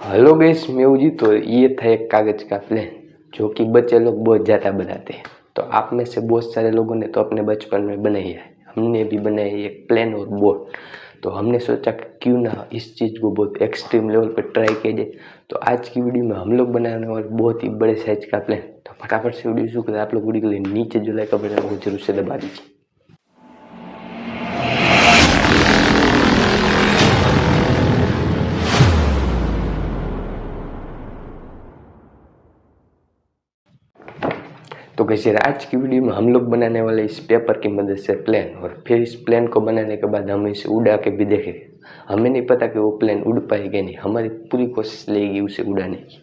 Hello guys, मैं हूँ जी। तो ये था एक कागज का प्लेन जो कि बच्चे लोग बहुत ज़्यादा बनाते हैं। तो आप में से बहुत सारे लोगों ने तो अपने बचपन में बनाई है। हमने भी बनाई एक प्लेन और बोट। तो हमने सोचा कि क्यों ना इस चीज़ को बहुत एक्सट्रीम लेवल पर ट्राई किया जाए। तो आज की वीडियो में हम लोग बनाने वाले बहुत ही बड़े साइज का प्लेन। तो फटाफट से वीडियो शुरू करें। आप लोग वीडियो के लिए नीचे जो लाइक का बटन है वो जरूर से दबा दीजिए। तो कैसे आज की वीडियो में हम लोग बनाने वाले इस पेपर की मदद से प्लेन, और फिर इस प्लेन को बनाने के बाद हम इसे उड़ा के भी देखेंगे। हमें नहीं पता कि वो प्लेन उड़ पाएगा नहीं, हमारी पूरी कोशिश रहेगी उसे उड़ाने की।